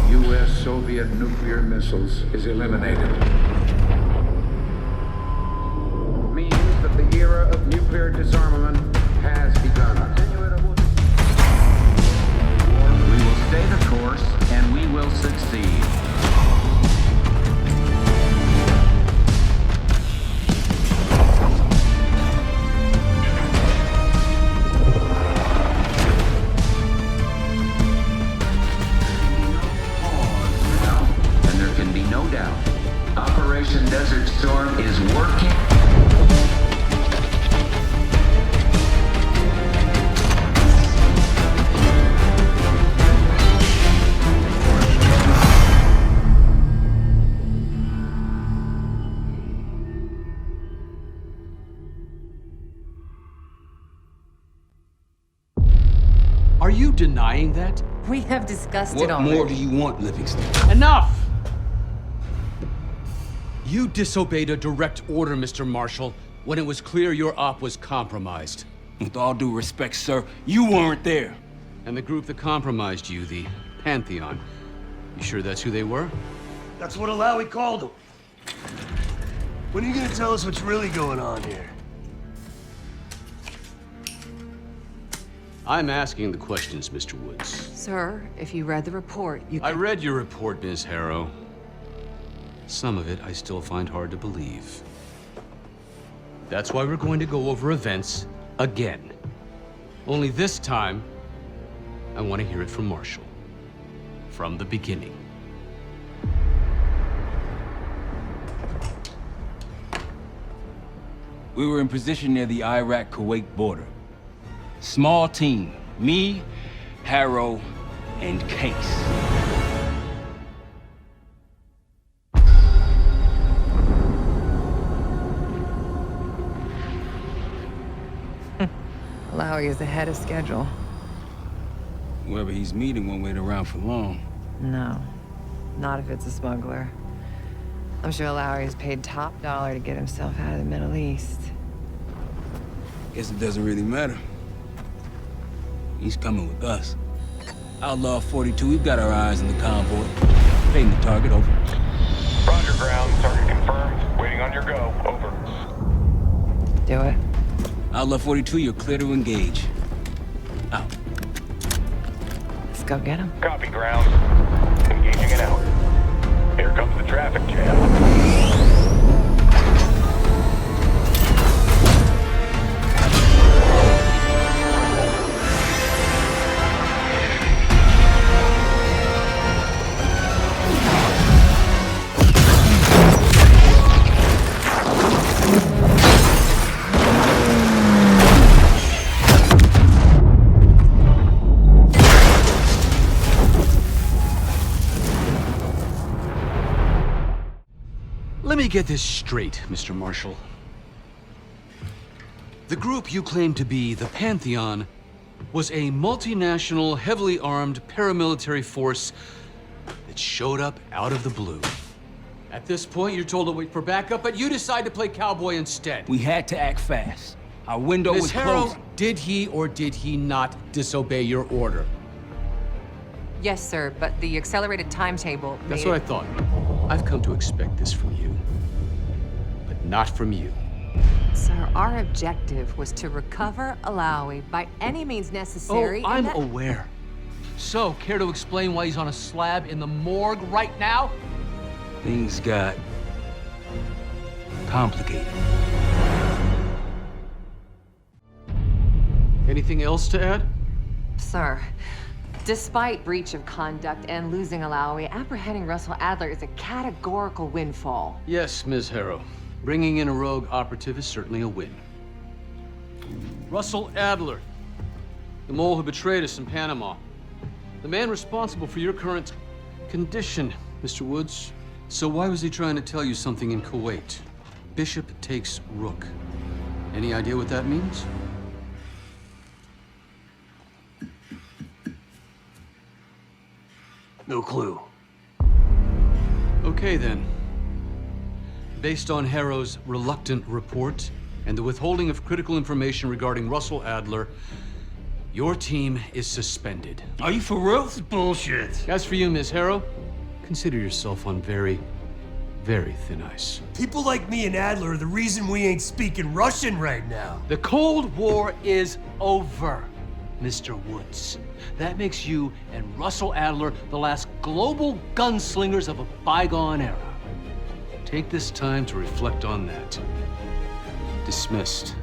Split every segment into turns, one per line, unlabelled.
U.S.-Soviet nuclear missiles is eliminated. Means that the era of nuclear disarmament has begun.
We will stay the course, and we will succeed. No doubt. Operation Desert Storm is working.
Are you denying that?
We have discussed it already.
What more do you want, Livingston?
Enough! You disobeyed a direct order, Mr. Marshall, when it was clear your op was compromised.
With all due respect, sir, you weren't there.
And the group that compromised you, the Pantheon, you sure that's who they were?
That's what Alawi called them. When are you gonna tell us what's really going on here?
I'm asking the questions, Mr. Woods.
Sir, if you read the report, you
I read your report, Ms. Harrow. Some of it I still find hard to believe. That's why we're going to go over events again. Only this time, I want to hear it from Marshall. From the beginning.
We were in position near the Iraq-Kuwait border. Small team, me, Harrow, and Case.
Alawi is ahead of schedule.
Whoever he's meeting won't wait around for long.
No, not if it's a smuggler. I'm sure Alawi is paid top dollar to get himself out of the Middle East.
Guess it doesn't really matter. He's coming with us. Outlaw 42, we've got our eyes on the convoy. Fading the target, over.
Roger, ground. Target confirmed. Waiting on your go. Over.
Do it.
Outlaw 42, you're clear to engage. Out.
Let's go get him.
Copy, ground. Engaging and out. Here comes the traffic jam.
Let me get this straight, Mr. Marshall. The group you claim to be the Pantheon was a multinational, heavily armed paramilitary force that showed up out of the blue. At this point, you're told to wait for backup, but you decide to play cowboy instead.
We had to act fast. Our window was
Ms. Harrow,
closing.
did he or did he not disobey your order?
Yes, sir, but the accelerated timetable made
That's what I thought. I've come to expect this from you, but not from you.
Sir, our objective was to recover Alawi by any means necessary.
I'm aware. So, care to explain why he's on a slab in the morgue right now?
Things got complicated.
Anything else to add?
Sir, despite breach of conduct and losing Alawi, apprehending Russell Adler is a categorical windfall.
Yes, Ms. Harrow. Bringing in a rogue operative is certainly a win. Russell Adler, the mole who betrayed us in Panama. The man responsible for your current condition, Mr. Woods. So why was he trying to tell you something in Kuwait? Bishop takes rook. Any idea what that means?
No clue.
Okay, then. Based on Harrow's reluctant report and the withholding of critical information regarding Russell Adler, Your team is suspended.
Are you for real?
This is bullshit.
As for you, Ms. Harrow, consider yourself on very, very thin ice.
People like me and Adler are the reason we ain't speaking Russian right now.
The Cold War is over, Mr. Woods. That makes you and Russell Adler the last global gunslingers of a bygone era. Take this time to reflect on that. Dismissed.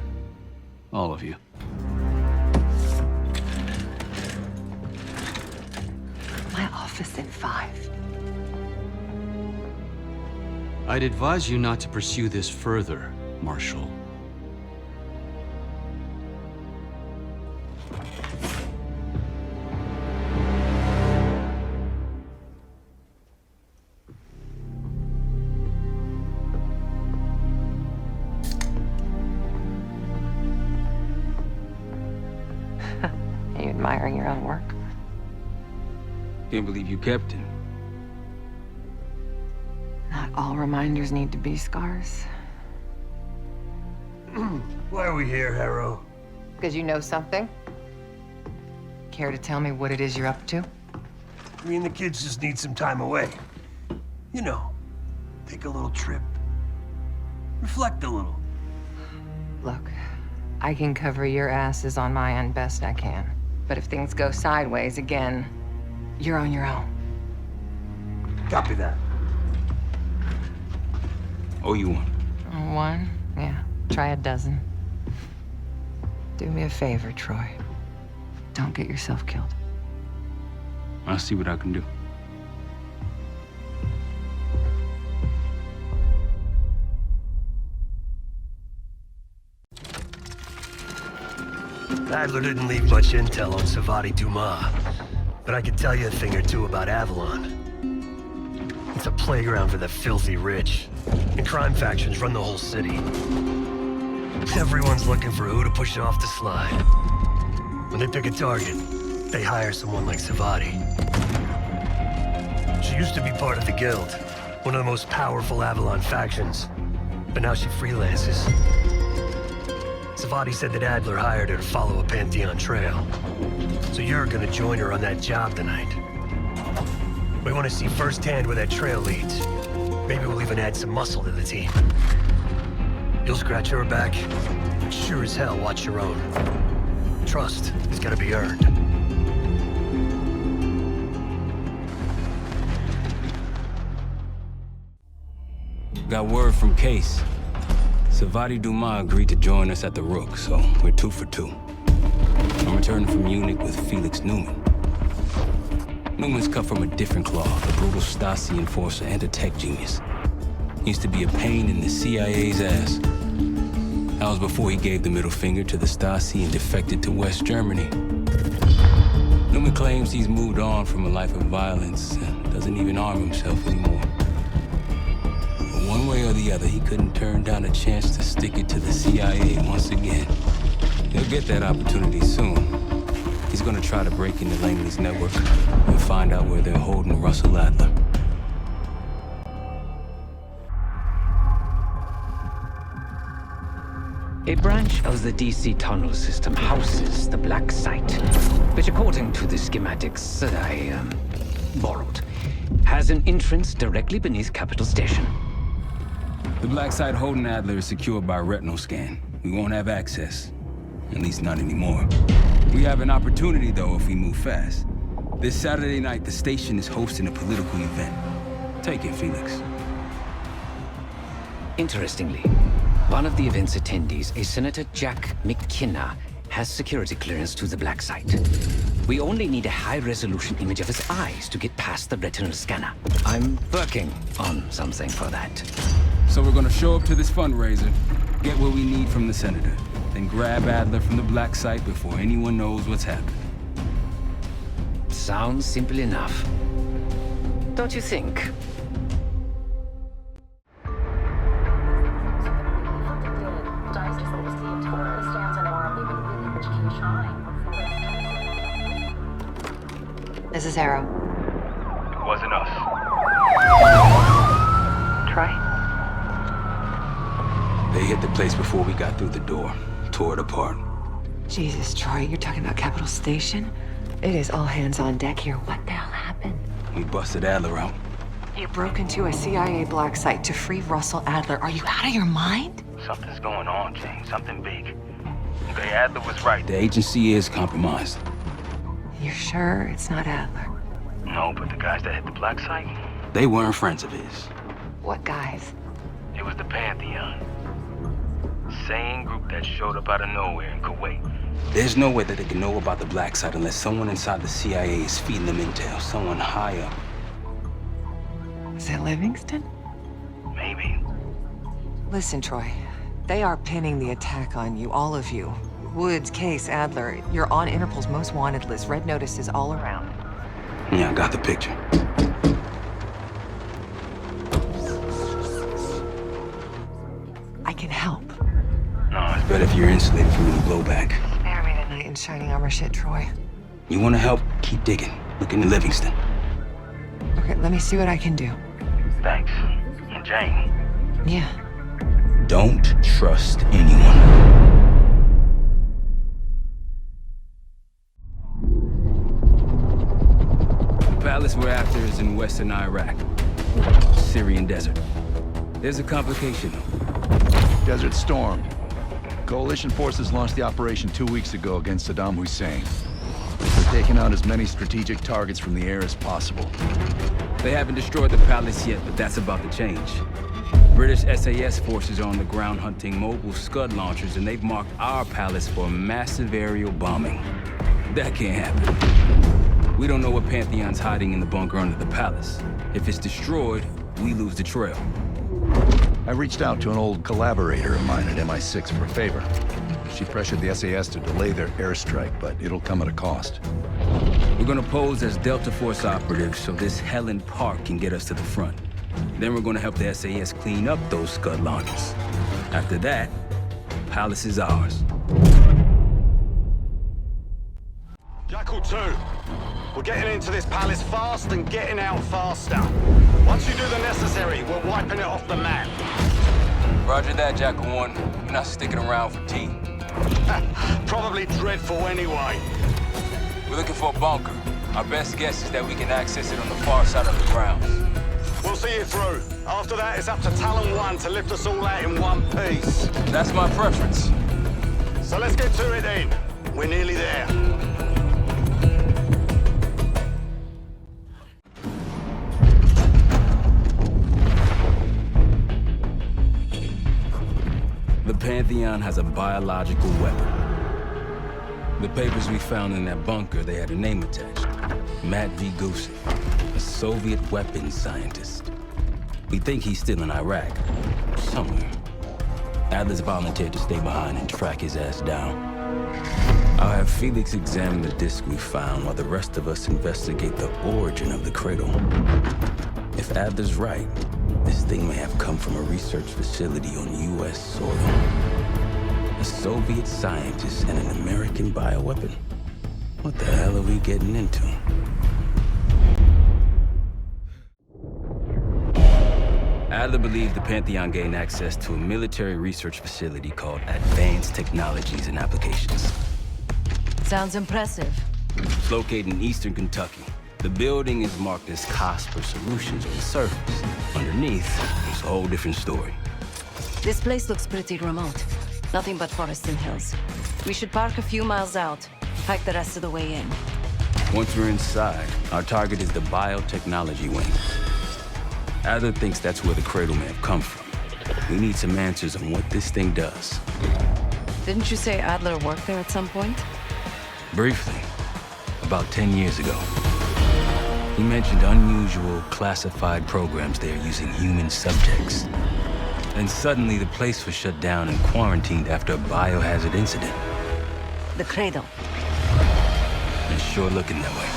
All of you.
My office in 5.
I'd advise you not to pursue this further, Marshal.
Are you admiring your own work?
Can't believe you kept it.
Not all reminders need to be scars.
Why are we here, Harrow?
Because you know something? Care to tell me what it is you're up to?
Me and the kids just need some time away. You know, take a little trip. Reflect a little.
Look, I can cover your asses on my end best I can. But if things go sideways again, you're on your own.
Copy that.
Oh, you won.
One? Yeah. Try a dozen. Do me a favor, Troy. Don't get yourself killed.
I'll see what I can do.
Adler didn't leave much intel on Savati Dumas, but I could tell you a thing or two about Avalon. It's a playground for the filthy rich, and crime factions run the whole city. Everyone's looking for who to push off the slide. When they pick a target, they hire someone like Savati. She used to be part of the Guild, one of the most powerful Avalon factions, but now she freelances. Savati said that Adler hired her to follow a Pantheon trail. So you're gonna join her on that job tonight. We want to see firsthand where that trail leads. Maybe we'll even add some muscle to the team. You'll scratch her back, but sure as hell watch your own. Trust has gotta be earned.
Got word from Case. Savati Dumas agreed to join us at the Rook, so we're 2 for 2. I'm returning from Munich with Felix Newman. Newman's cut from a different cloth, a brutal Stasi enforcer and a tech genius. He used to be a pain in the CIA's ass. That was before he gave the middle finger to the Stasi and defected to West Germany. Newman claims he's moved on from a life of violence and doesn't even arm himself anymore. But one way or the other, he couldn't turn down a chance to stick it to the CIA once again. He'll get that opportunity soon. He's gonna try to break into Langley's network and find out where they're holding Russell Adler.
A branch of the DC tunnel system houses the Black Site, which according to the schematics that I borrowed, has an entrance directly beneath Capitol Station.
The Black Site holding Adler is secured by retinal scan. We won't have access. At least not anymore. We have an opportunity, though, if we move fast. This Saturday night, the station is hosting a political event. Take it, Felix.
Interestingly, one of the event's attendees, a Senator Jack McKenna, has security clearance to the Black Site. We only need a high-resolution image of his eyes to get past the retinal scanner. I'm working on something for that.
So we're gonna show up to this fundraiser, get what we need from the Senator, then grab Adler from the Black Site before anyone knows what's happened.
Sounds simple enough. Don't you think?
This is Harrow.
Wasn't us.
Troy?
They hit the place before we got through the door, tore it apart.
Jesus, Troy, you're talking about Capital Station? It is all hands on deck here. What the hell happened?
We busted Adler out.
You broke into a CIA black site to free Russell Adler. Are you out of your mind?
Something's going on, James. Something big. Okay, Adler was right. The agency is compromised.
You're sure it's not Adler?
No, but the guys that hit the black site, they weren't friends of his.
What guys?
It was the Pantheon. Same group that showed up out of nowhere in Kuwait. There's no way that they can know about the black site unless someone inside the CIA is feeding them intel. Someone high up.
Is it Livingston?
Maybe.
Listen, Troy. They are pinning the attack on you, all of you. Woods, Case, Adler. You're on Interpol's most wanted list. Red notices all around.
Yeah, I got the picture.
I can help.
No, it's better if you're insulated from any blowback.
Spare me tonight in shining armor shit, Troy.
You want to help? Keep digging. Look into Livingston.
Okay, let me see what I can do.
Thanks. And Jane,
Yeah.
don't trust anyone. The palace we're after is in western Iraq. Syrian desert. There's a complication, though.
Desert Storm. Coalition forces launched the operation 2 weeks ago against Saddam Hussein. They're taking out as many strategic targets from the air as possible.
They haven't destroyed the palace yet, but that's about to change. British SAS forces are on the ground hunting mobile Scud launchers, and they've marked our palace for a massive aerial bombing. That can't happen. We don't know what Pantheon's hiding in the bunker under the palace. If it's destroyed, we lose the trail.
I reached out to an old collaborator of mine at MI6 for a favor. She pressured the SAS to delay their airstrike, but it'll come at a cost.
We're gonna pose as Delta Force operatives so this Helen Park can get us to the front. Then we're gonna help the SAS clean up those Scud launchers. After that, palace is ours.
Jackal 2, we're getting into this palace fast and getting out faster. Once you do the necessary, we're wiping it off the map.
Roger that, Jackal 1. We're not sticking around for tea.
Probably dreadful anyway.
We're looking for a bunker. Our best guess is that we can access it on the far side of the grounds.
We'll see you through. After that, it's up to Talon 1 to lift us all out in one piece.
That's my preference.
So let's get to it then. We're nearly there.
The Pantheon has a biological weapon. The papers we found in that bunker, they had a name attached. Matt V. Gusev, a Soviet weapons scientist. We think he's still in Iraq, somewhere. Adler's volunteered to stay behind and track his ass down. I'll have Felix examine the disc we found while the rest of us investigate the origin of the cradle. If Adler's right, this thing may have come from a research facility on U.S. soil. A Soviet scientist and an American bioweapon. What the hell are we getting into? Adler believed the Pantheon gained access to a military research facility called Advanced Technologies and Applications.
Sounds impressive.
It's located in eastern Kentucky. The building is marked as Cosper Solutions on the surface. Underneath, it's a whole different story.
This place looks pretty remote. Nothing but forests and hills. We should park a few miles out, hike the rest of the way in.
Once we're inside, our target is the biotechnology wing. Adler thinks that's where the cradle may have come from. We need some answers on what this thing does.
Didn't you say Adler worked there at some point?
Briefly, about 10 years ago. He mentioned unusual, classified programs there using human subjects. Then suddenly the place was shut down and quarantined after a biohazard incident.
The cradle.
It's sure looking that way.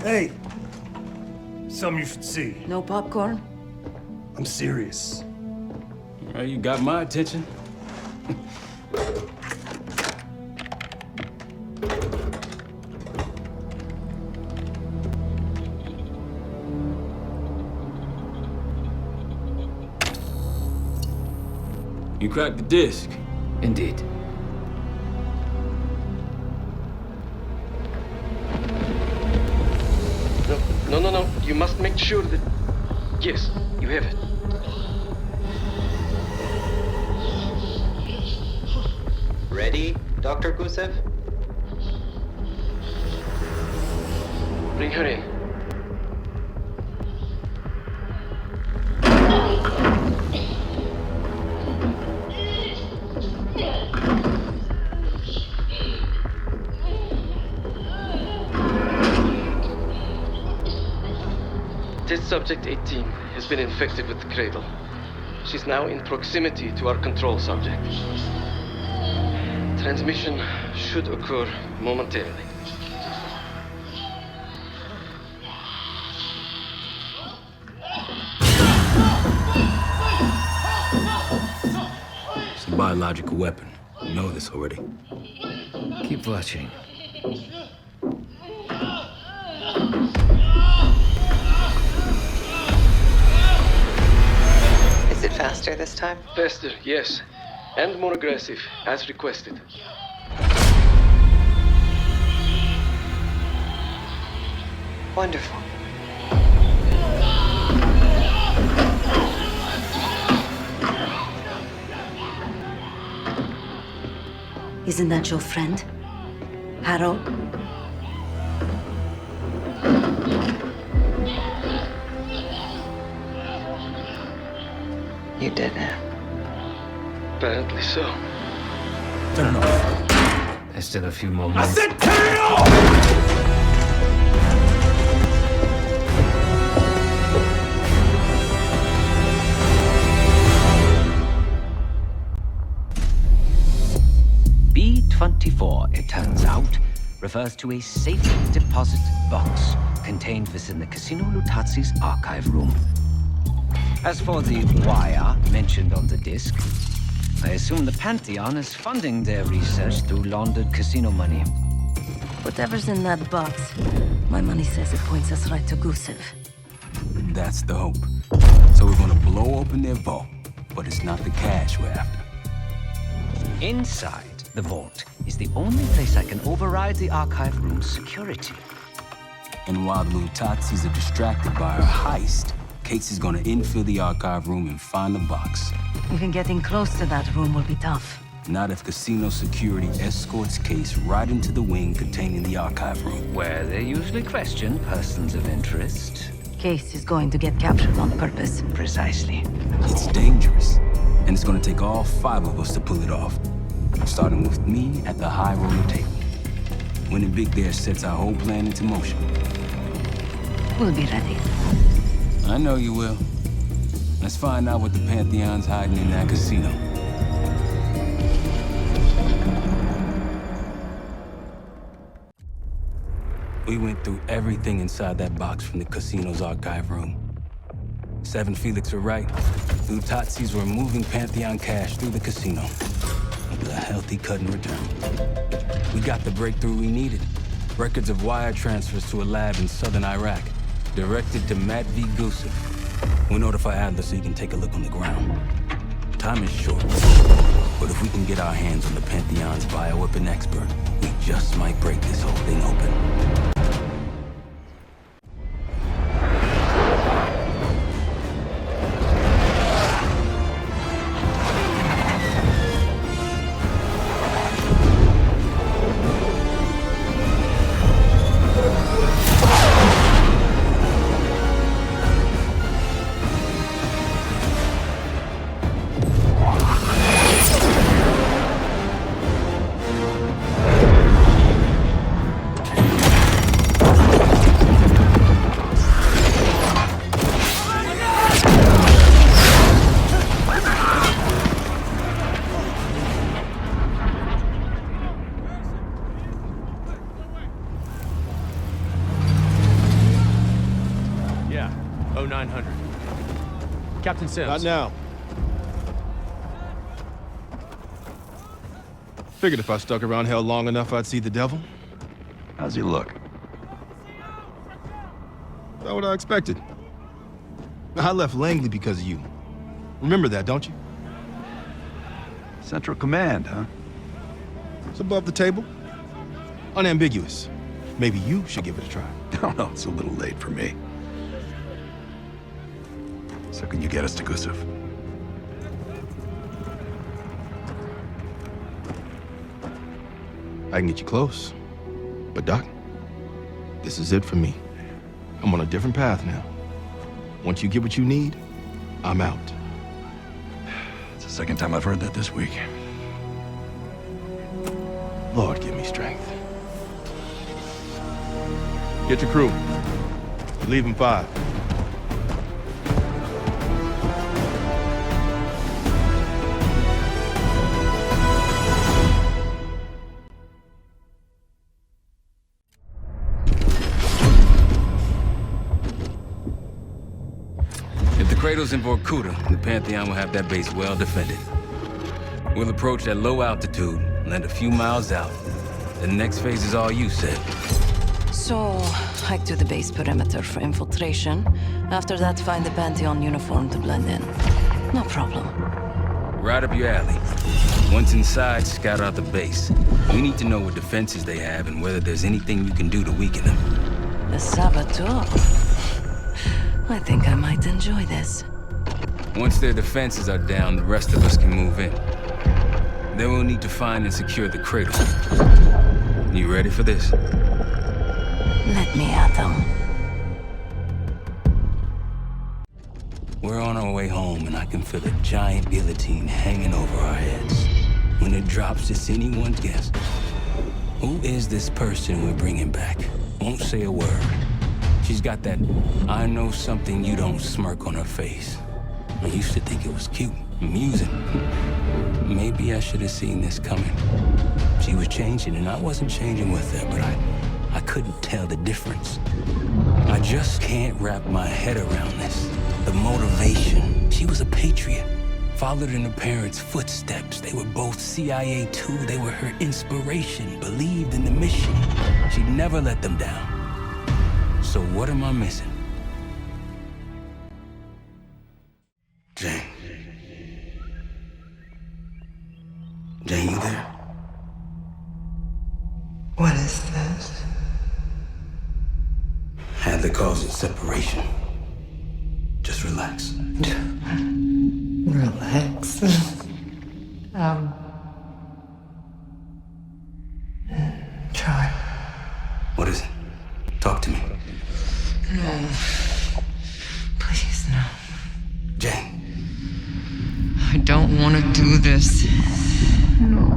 Hey! Something you should see.
No popcorn?
I'm serious.
Well, you got my attention. You cracked the disc.
Indeed.
No. You must make sure that... Yes, you have it.
Ready, Dr. Gusev?
Bring her in. Test subject 18 has been infected with the cradle. She's now in proximity to our control subject. Transmission should occur momentarily.
It's a biological weapon. You know this already.
Keep watching.
Is it faster this time?
Faster, yes. And more aggressive, as requested.
Wonderful.
Isn't that your friend? Harrow?
You did it.
Apparently so.
Turn it off.
There's still a few more minutes.
I said turn it off!
B-24, it turns out, refers to a safe deposit box contained within the Casino Lutazi's archive room. As for the wire mentioned on the disc, I assume the Pantheon is funding their research through laundered casino money.
Whatever's in that box, my money says it points us right to Gusev.
That's the hope. So we're gonna blow open their vault, but it's not the cash we're after.
Inside the vault is the only place I can override the archive room's security.
And while the Lutazis are distracted by our heist, Casey's gonna infill the archive room and find the box.
Even getting close to that room will be tough.
Not if casino security escorts Case right into the wing containing the archive room.
Where they usually question persons of interest.
Case is going to get captured on purpose.
Precisely.
It's dangerous, and it's gonna take all 5 of us to pull it off. Starting with me at the high roller table. Winning big there sets our whole plan into motion.
We'll be ready.
I know you will. Let's find out what the Pantheon's hiding in that casino. We went through everything inside that box from the casino's archive room. 7 Felix were right. The Lutazis were moving Pantheon cash through the casino. With a healthy cut in return. We got the breakthrough we needed. Records of wire transfers to a lab in southern Iraq. Directed to Matt V. Gusev. We'll notify Adler so he can take a look on the ground. Time is short, but if we can get our hands on the Pantheon's bioweapon expert, we just might break this whole thing open.
Captain Sims.
Not now. Figured if I stuck around hell long enough, I'd see the devil.
How's he look?
About what I expected. I left Langley because of you. Remember that, don't you?
Central Command, huh?
It's above the table. Unambiguous. Maybe you should give it a try.
No, no, it's a little late for me. So can you get us to Gusev?
I can get you close. But Doc, this is it for me. I'm on a different path now. Once you get what you need, I'm out.
It's the second time I've heard that this week.
Lord, give me strength. Get your crew. Leave in 5.
If the cradle's in Vorkuta, the Pantheon will have that base well defended. We'll approach at low altitude, land a few miles out. The next phase is all you, said.
So, hike to the base perimeter for infiltration. After that, find the Pantheon uniform to blend in. No problem.
Right up your alley. Once inside, scout out the base. We need to know what defenses they have and whether there's anything you can do to weaken them.
The saboteur. I think I might enjoy this.
Once their defenses are down, the rest of us can move in. Then we'll need to find and secure the cradle. You ready for this?
Let me at them.
We're on our way home, and I can feel a giant guillotine hanging over our heads. When it drops, it's anyone's guess. Who is this person we're bringing back? Won't say a word. She's got that I know something you don't smirk on her face. I used to think it was cute, amusing. Maybe I should have seen this coming. She was changing, and I wasn't changing with her, but I couldn't tell the difference. I just can't wrap my head around this. The motivation. She was a patriot. Followed in her parents' footsteps. They were both CIA too. They were her inspiration. Believed in the mission. She'd never let them down. So what am I missing? Jane. Jane, you there?
What is this?
Adler calls it separation. Just relax.
Relax. Try.
What is it? Talk to me.
No. Please, no.
Jane.
I don't want to do this. No.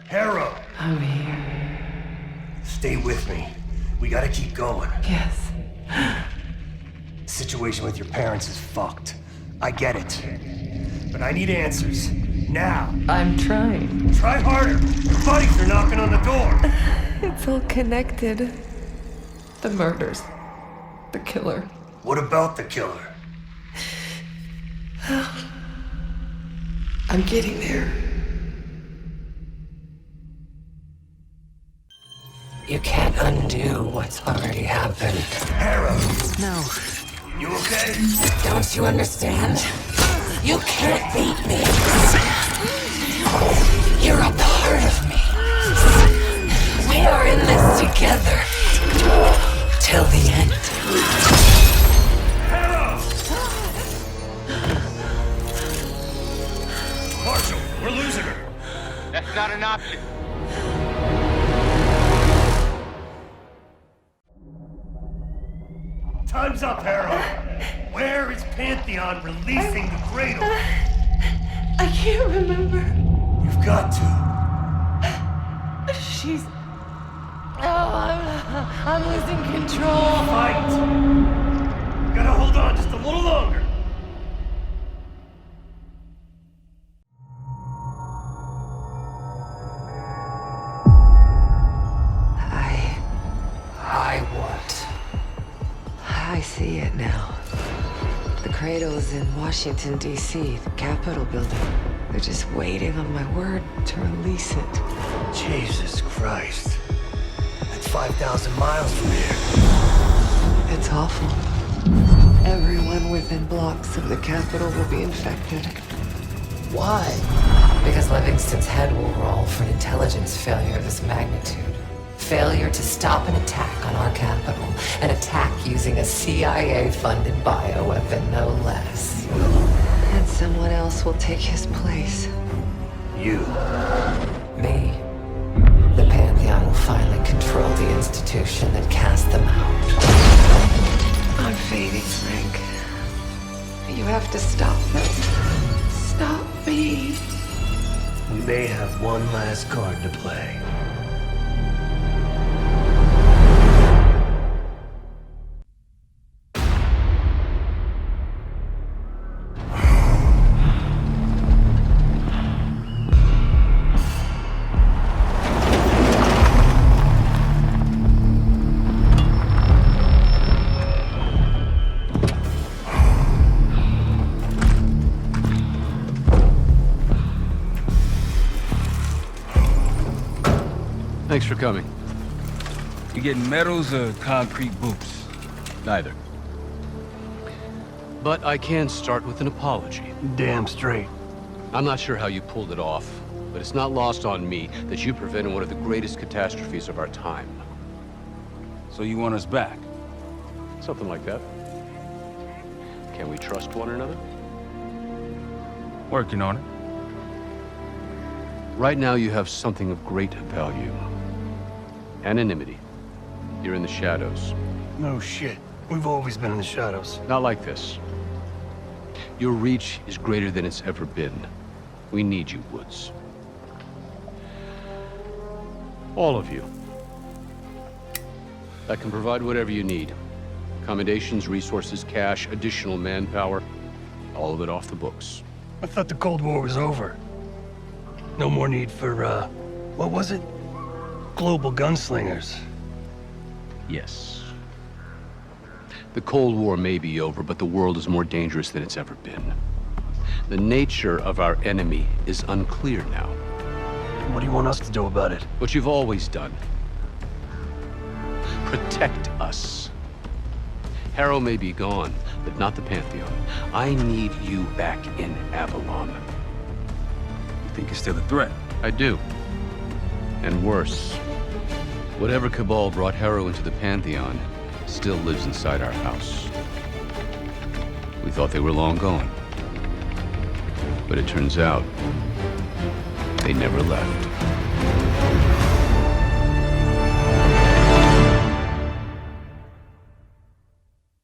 Harrow!
I'm here.
Stay with me. We gotta keep going.
Yes.
The situation with your parents is fucked. I get it. But I need answers. Now.
I'm trying.
Try harder. Your buddies are knocking on the door.
It's all connected. The murders. The killer.
What about the killer?
I'm getting there. You can't undo what's already happened.
Harrow!
No.
You okay?
Don't you understand? You can't beat me. You're a part of me. We are in this together. Till the end.
Harrow! Marshall, we're losing her.
That's not an option.
Time's up, Harrow. Where is Pantheon releasing the cradle?
I can't remember.
You've got to.
She's... Oh, I'm losing control.
Fight! Gotta hold on just a little longer.
I see it now. The cradle's in Washington, D.C., the Capitol building. They're just waiting on my word to release it.
Jesus Christ. That's 5,000 miles from here.
It's awful. Everyone within blocks of the capital will be infected.
Why?
Because Livingston's head will roll for an intelligence failure of this magnitude. Failure to stop an attack on our capital. An attack using a CIA-funded bioweapon, no less. And someone else will take his place.
You.
Me. The Pantheon will finally control the institution that cast them out. I'm fading, Frank. You have to stop them. Stop me.
We may have one last card to play.
Thanks for coming.
You getting medals or concrete boots?
Neither. But I can start with an apology.
Damn straight.
I'm not sure how you pulled it off, but it's not lost on me that you prevented one of the greatest catastrophes of our time.
So you want us back?
Something like that. Can we trust one another?
Working on it.
Right now you have something of great value. Anonymity. You're in the shadows.
No shit. We've always been in the shadows.
Not like this. Your reach is greater than it's ever been. We need you, Woods. All of you. That can provide whatever you need. Accommodations, resources, cash, additional manpower. All of it off the books.
I thought the Cold War was over. No more need for, what was it? Global gunslingers.
Yes. The Cold War may be over, but the world is more dangerous than it's ever been. The nature of our enemy is unclear now.
What do you want us to do about it?
What you've always done. Protect us. Harrow may be gone, but not the Pantheon. I need you back in Avalon.
You think it's still a threat?
I do. And worse. Whatever cabal brought Harrow into the Pantheon still lives inside our house. We thought they were long gone. But it turns out, they never left.